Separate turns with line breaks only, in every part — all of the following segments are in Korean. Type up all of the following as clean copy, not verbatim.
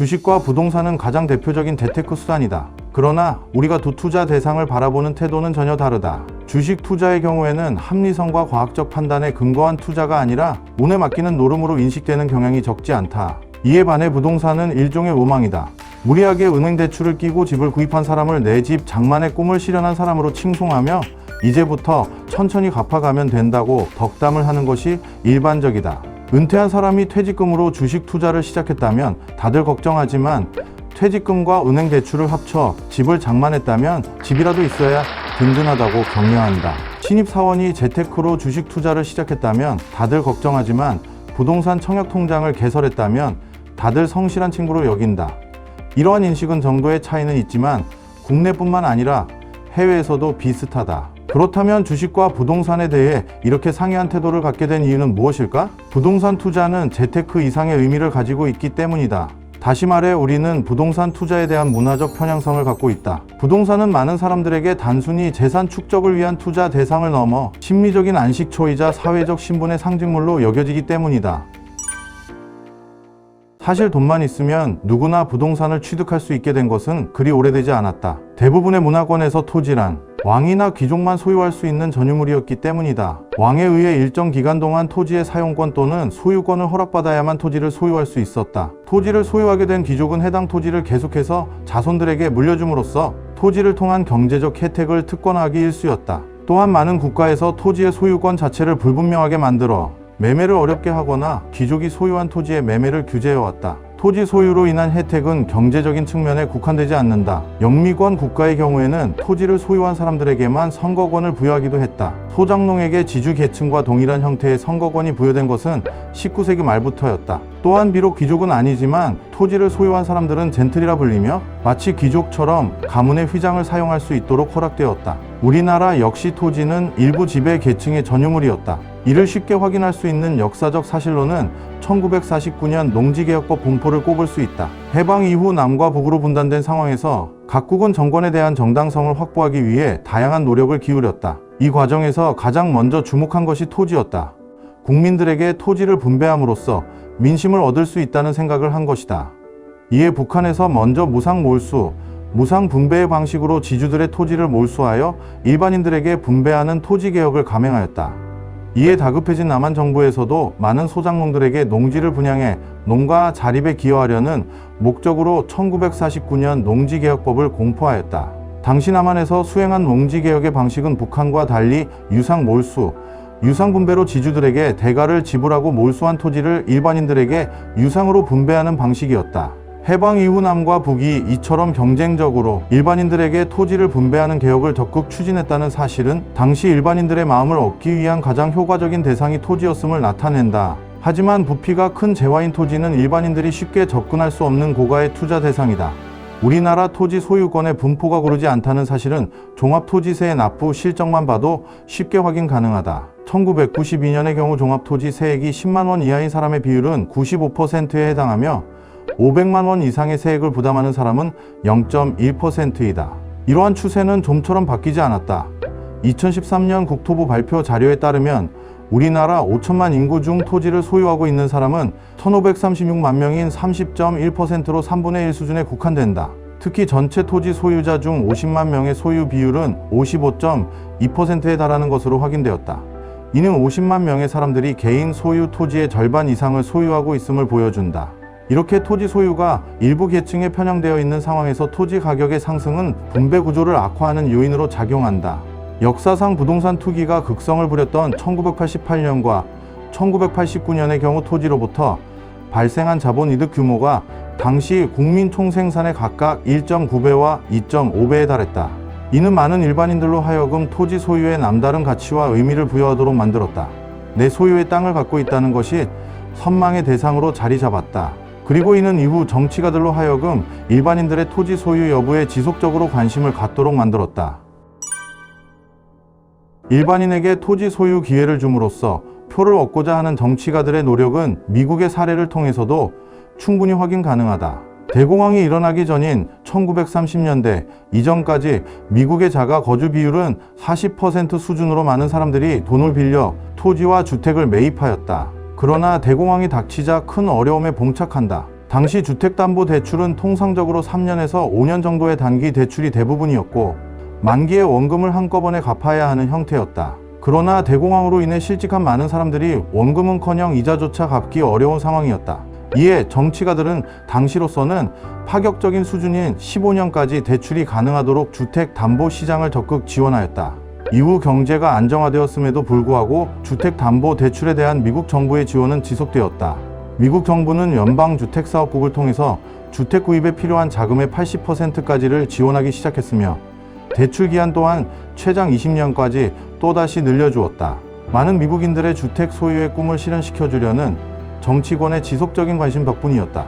주식과 부동산은 가장 대표적인 재테크 수단이다. 그러나 우리가 두 투자 대상을 바라보는 태도는 전혀 다르다. 주식 투자의 경우에는 합리성과 과학적 판단에 근거한 투자가 아니라 운에 맡기는 노름으로 인식되는 경향이 적지 않다. 이에 반해 부동산은 일종의 로망이다. 무리하게 은행 대출을 끼고 집을 구입한 사람을 내 집 장만의 꿈을 실현한 사람으로 칭송하며 이제부터 천천히 갚아가면 된다고 덕담을 하는 것이 일반적이다. 은퇴한 사람이 퇴직금으로 주식 투자를 시작했다면 다들 걱정하지만 퇴직금과 은행 대출을 합쳐 집을 장만했다면 집이라도 있어야 든든하다고 격려한다. 신입사원이 재테크로 주식 투자를 시작했다면 다들 걱정하지만 부동산 청약 통장을 개설했다면 다들 성실한 친구로 여긴다. 이러한 인식은 정도의 차이는 있지만 국내뿐만 아니라 해외에서도 비슷하다. 그렇다면 주식과 부동산에 대해 이렇게 상이한 태도를 갖게 된 이유는 무엇일까? 부동산 투자는 재테크 이상의 의미를 가지고 있기 때문이다. 다시 말해 우리는 부동산 투자에 대한 문화적 편향성을 갖고 있다. 부동산은 많은 사람들에게 단순히 재산 축적을 위한 투자 대상을 넘어 심리적인 안식처이자 사회적 신분의 상징물로 여겨지기 때문이다. 사실 돈만 있으면 누구나 부동산을 취득할 수 있게 된 것은 그리 오래되지 않았다. 대부분의 문화권에서 토지란 왕이나 귀족만 소유할 수 있는 전유물이었기 때문이다. 왕에 의해 일정 기간 동안 토지의 사용권 또는 소유권을 허락받아야만 토지를 소유할 수 있었다. 토지를 소유하게 된 귀족은 해당 토지를 계속해서 자손들에게 물려줌으로써 토지를 통한 경제적 혜택을 특권화하기 일쑤였다. 또한 많은 국가에서 토지의 소유권 자체를 불분명하게 만들어 매매를 어렵게 하거나 귀족이 소유한 토지의 매매를 규제해왔다. 토지 소유로 인한 혜택은 경제적인 측면에 국한되지 않는다. 영미권 국가의 경우에는 토지를 소유한 사람들에게만 선거권을 부여하기도 했다. 소장농에게 지주 계층과 동일한 형태의 선거권이 부여된 것은 19세기 말부터였다. 또한 비록 귀족은 아니지만 토지를 소유한 사람들은 젠틀이라 불리며 마치 귀족처럼 가문의 휘장을 사용할 수 있도록 허락되었다. 우리나라 역시 토지는 일부 지배 계층의 전유물이었다. 이를 쉽게 확인할 수 있는 역사적 사실로는 1949년 농지개혁법 본포를 꼽을 수 있다. 해방 이후 남과 북으로 분단된 상황에서 각국은 정권에 대한 정당성을 확보하기 위해 다양한 노력을 기울였다. 이 과정에서 가장 먼저 주목한 것이 토지였다. 국민들에게 토지를 분배함으로써 민심을 얻을 수 있다는 생각을 한 것이다. 이에 북한에서 먼저 무상몰수, 무상분배의 방식으로 지주들의 토지를 몰수하여 일반인들에게 분배하는 토지개혁을 감행하였다. 이에 다급해진 남한 정부에서도 많은 소장농들에게 농지를 분양해 농가 자립에 기여하려는 목적으로 1949년 농지개혁법을 공포하였다. 당시 남한에서 수행한 농지개혁의 방식은 북한과 달리 유상몰수, 유상분배로 지주들에게 대가를 지불하고 몰수한 토지를 일반인들에게 유상으로 분배하는 방식이었다. 해방 이후 남과 북이 이처럼 경쟁적으로 일반인들에게 토지를 분배하는 개혁을 적극 추진했다는 사실은 당시 일반인들의 마음을 얻기 위한 가장 효과적인 대상이 토지였음을 나타낸다. 하지만 부피가 큰 재화인 토지는 일반인들이 쉽게 접근할 수 없는 고가의 투자 대상이다. 우리나라 토지 소유권의 분포가 고르지 않다는 사실은 종합토지세의 납부 실적만 봐도 쉽게 확인 가능하다. 1992년의 경우 종합토지 세액이 10만 원 이하인 사람의 비율은 95%에 해당하며 500만 원 이상의 세액을 부담하는 사람은 0.1%이다. 이러한 추세는 좀처럼 바뀌지 않았다. 2013년 국토부 발표 자료에 따르면 우리나라 5천만 인구 중 토지를 소유하고 있는 사람은 1,536만 명인 30.1%로 3분의 1 수준에 국한된다. 특히 전체 토지 소유자 중 50만 명의 소유 비율은 55.2%에 달하는 것으로 확인되었다. 이는 50만 명의 사람들이 개인 소유 토지의 절반 이상을 소유하고 있음을 보여준다. 이렇게 토지 소유가 일부 계층에 편향되어 있는 상황에서 토지 가격의 상승은 분배 구조를 악화하는 요인으로 작용한다. 역사상 부동산 투기가 극성을 부렸던 1988년과 1989년의 경우 토지로부터 발생한 자본 이득 규모가 당시 국민 총생산의 각각 1.9배와 2.5배에 달했다. 이는 많은 일반인들로 하여금 토지 소유에 남다른 가치와 의미를 부여하도록 만들었다. 내 소유의 땅을 갖고 있다는 것이 선망의 대상으로 자리 잡았다. 그리고 이는 이후 정치가들로 하여금 일반인들의 토지 소유 여부에 지속적으로 관심을 갖도록 만들었다. 일반인에게 토지 소유 기회를 줌으로써 표를 얻고자 하는 정치가들의 노력은 미국의 사례를 통해서도 충분히 확인 가능하다. 대공황이 일어나기 전인 1930년대 이전까지 미국의 자가 거주 비율은 40% 수준으로 많은 사람들이 돈을 빌려 토지와 주택을 매입하였다. 그러나 대공황이 닥치자 큰 어려움에 봉착한다. 당시 주택담보대출은 통상적으로 3년에서 5년 정도의 단기 대출이 대부분이었고 만기에 원금을 한꺼번에 갚아야 하는 형태였다. 그러나 대공황으로 인해 실직한 많은 사람들이 원금은커녕 이자조차 갚기 어려운 상황이었다. 이에 정치가들은 당시로서는 파격적인 수준인 15년까지 대출이 가능하도록 주택담보시장을 적극 지원하였다. 이후 경제가 안정화되었음에도 불구하고 주택담보대출에 대한 미국 정부의 지원은 지속되었다. 미국 정부는 연방주택사업국을 통해서 주택 구입에 필요한 자금의 80%까지를 지원하기 시작했으며 대출 기한 또한 최장 20년까지 또다시 늘려주었다. 많은 미국인들의 주택 소유의 꿈을 실현시켜주려는 정치권의 지속적인 관심 덕분이었다.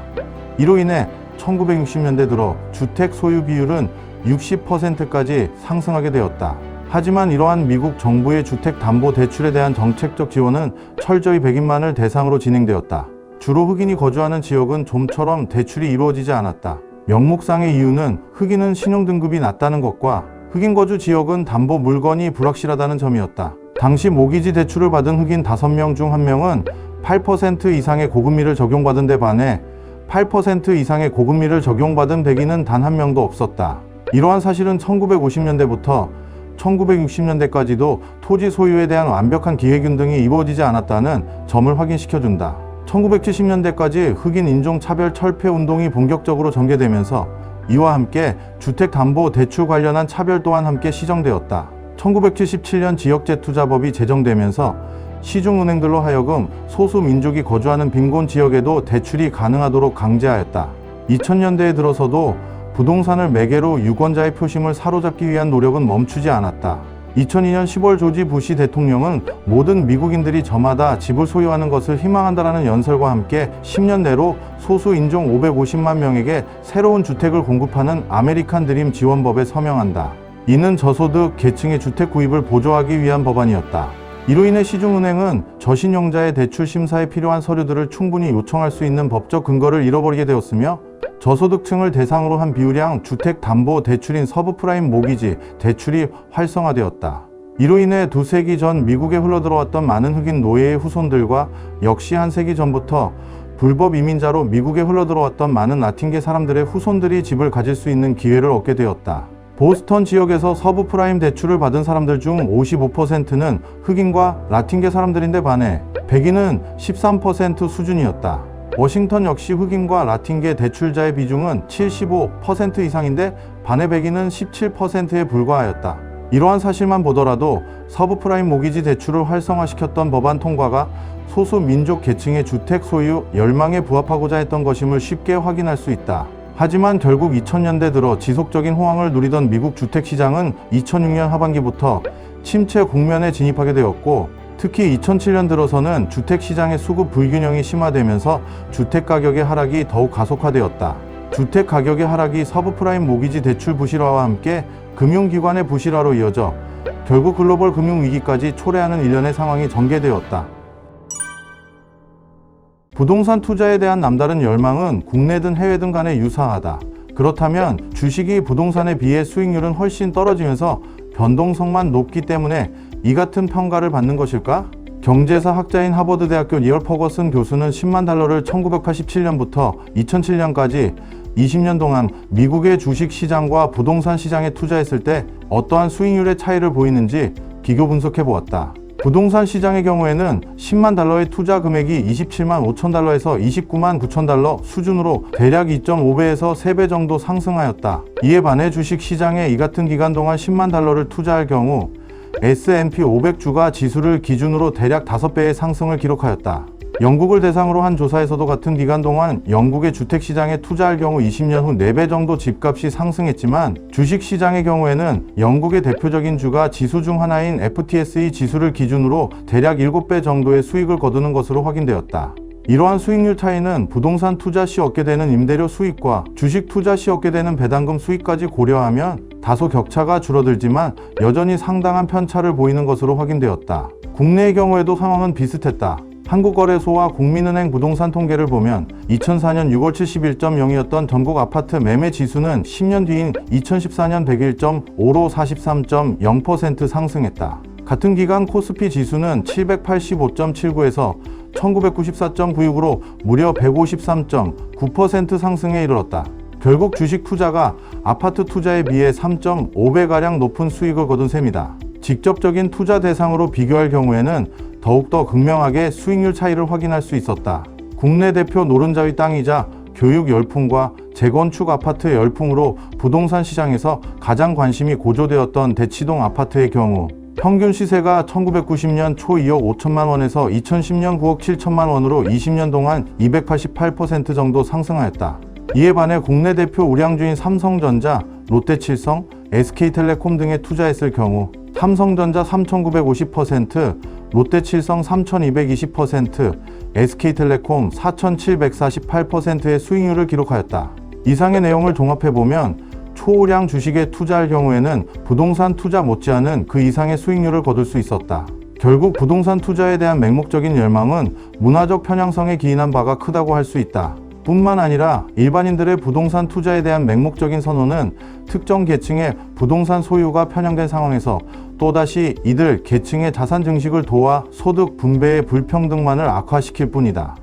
이로 인해 1960년대 들어 주택 소유 비율은 60%까지 상승하게 되었다. 하지만 이러한 미국 정부의 주택담보대출에 대한 정책적 지원은 철저히 백인만을 대상으로 진행되었다. 주로 흑인이 거주하는 지역은 좀처럼 대출이 이루어지지 않았다. 명목상의 이유는 흑인은 신용등급이 낮다는 것과 흑인 거주 지역은 담보 물건이 불확실하다는 점이었다. 당시 모기지 대출을 받은 흑인 5명 중 1명은 8% 이상의 고금리를 적용받은 데 반해 8% 이상의 고금리를 적용받은 백인은 단 1명도 없었다. 이러한 사실은 1950년대부터 1960년대까지도 토지 소유에 대한 완벽한 기회균등이 이루어지지 않았다는 점을 확인시켜준다. 1970년대까지 흑인 인종차별 철폐 운동이 본격적으로 전개되면서 이와 함께 주택담보대출 관련한 차별 또한 함께 시정되었다. 1977년 지역재투자법이 제정되면서 시중은행들로 하여금 소수 민족이 거주하는 빈곤 지역에도 대출이 가능하도록 강제하였다. 2000년대에 들어서도 부동산을 매개로 유권자의 표심을 사로잡기 위한 노력은 멈추지 않았다. 2002년 10월 조지 부시 대통령은 모든 미국인들이 저마다 집을 소유하는 것을 희망한다라는 연설과 함께 10년 내로 소수 인종 550만 명에게 새로운 주택을 공급하는 아메리칸 드림 지원법에 서명한다. 이는 저소득 계층의 주택 구입을 보조하기 위한 법안이었다. 이로 인해 시중은행은 저신용자의 대출 심사에 필요한 서류들을 충분히 요청할 수 있는 법적 근거를 잃어버리게 되었으며 저소득층을 대상으로 한 비유량 주택담보대출인 서브프라임 모기지 대출이 활성화되었다. 이로 인해 2세기 전 미국에 흘러들어왔던 많은 흑인 노예의 후손들과 역시 한 세기 전부터 불법 이민자로 미국에 흘러들어왔던 많은 라틴계 사람들의 후손들이 집을 가질 수 있는 기회를 얻게 되었다. 보스턴 지역에서 서브프라임 대출을 받은 사람들 중 55%는 흑인과 라틴계 사람들인데 반해 백인은 13% 수준이었다. 워싱턴 역시 흑인과 라틴계 대출자의 비중은 75% 이상인데 반해 백인은 17%에 불과하였다. 이러한 사실만 보더라도 서브프라임 모기지 대출을 활성화시켰던 법안 통과가 소수 민족 계층의 주택 소유 열망에 부합하고자 했던 것임을 쉽게 확인할 수 있다. 하지만 결국 2000년대 들어 지속적인 호황을 누리던 미국 주택시장은 2006년 하반기부터 침체 국면에 진입하게 되었고 특히 2007년 들어서는 주택시장의 수급 불균형이 심화되면서 주택가격의 하락이 더욱 가속화되었다. 주택가격의 하락이 서브프라임 모기지 대출 부실화와 함께 금융기관의 부실화로 이어져 결국 글로벌 금융위기까지 초래하는 일련의 상황이 전개되었다. 부동산 투자에 대한 남다른 열망은 국내든 해외든 간에 유사하다. 그렇다면 주식이 부동산에 비해 수익률은 훨씬 떨어지면서 변동성만 높기 때문에 이 같은 평가를 받는 것일까? 경제사 학자인 하버드대학교 니얼 퍼거슨 교수는 10만 달러를 1987년부터 2007년까지 20년 동안 미국의 주식 시장과 부동산 시장에 투자했을 때 어떠한 수익률의 차이를 보이는지 비교 분석해 보았다. 부동산 시장의 경우에는 10만 달러의 투자 금액이 27만 5천 달러에서 29만 9천 달러 수준으로 대략 2.5배에서 3배 정도 상승하였다. 이에 반해 주식 시장에 이 같은 기간 동안 10만 달러를 투자할 경우 S&P 500주가 지수를 기준으로 대략 5배의 상승을 기록하였다. 영국을 대상으로 한 조사에서도 같은 기간 동안 영국의 주택시장에 투자할 경우 20년 후 4배 정도 집값이 상승했지만 주식시장의 경우에는 영국의 대표적인 주가 지수 중 하나인 FTSE 지수를 기준으로 대략 7배 정도의 수익을 거두는 것으로 확인되었다. 이러한 수익률 차이는 부동산 투자 시 얻게 되는 임대료 수익과 주식 투자 시 얻게 되는 배당금 수익까지 고려하면 다소 격차가 줄어들지만 여전히 상당한 편차를 보이는 것으로 확인되었다. 국내의 경우에도 상황은 비슷했다. 한국거래소와 국민은행 부동산 통계를 보면 2004년 6월 71.0이었던 전국 아파트 매매 지수는 10년 뒤인 2014년 101.5로 43.0% 상승했다. 같은 기간 코스피 지수는 785.79에서 1994.96으로 무려 153.9% 상승에 이르렀다. 결국 주식 투자가 아파트 투자에 비해 3.5배가량 높은 수익을 거둔 셈이다. 직접적인 투자 대상으로 비교할 경우에는 더욱더 극명하게 수익률 차이를 확인할 수 있었다. 국내 대표 노른자의 땅이자 교육 열풍과 재건축 아파트의 열풍으로 부동산 시장에서 가장 관심이 고조되었던 대치동 아파트의 경우 평균 시세가 1990년 초 2억 5천만 원에서 2010년 9억 7천만 원으로 20년 동안 288% 정도 상승하였다. 이에 반해 국내 대표 우량주인 삼성전자, 롯데칠성, SK텔레콤 등에 투자했을 경우 삼성전자 3,950%, 롯데칠성 3,220%, SK텔레콤 4,748%의 수익률을 기록하였다. 이상의 내용을 종합해보면 초우량 주식에 투자할 경우에는 부동산 투자 못지않은 그 이상의 수익률을 거둘 수 있었다. 결국 부동산 투자에 대한 맹목적인 열망은 문화적 편향성에 기인한 바가 크다고 할 수 있다. 뿐만 아니라 일반인들의 부동산 투자에 대한 맹목적인 선호는 특정 계층의 부동산 소유가 편향된 상황에서 또다시 이들 계층의 자산 증식을 도와 소득 분배의 불평등만을 악화시킬 뿐이다.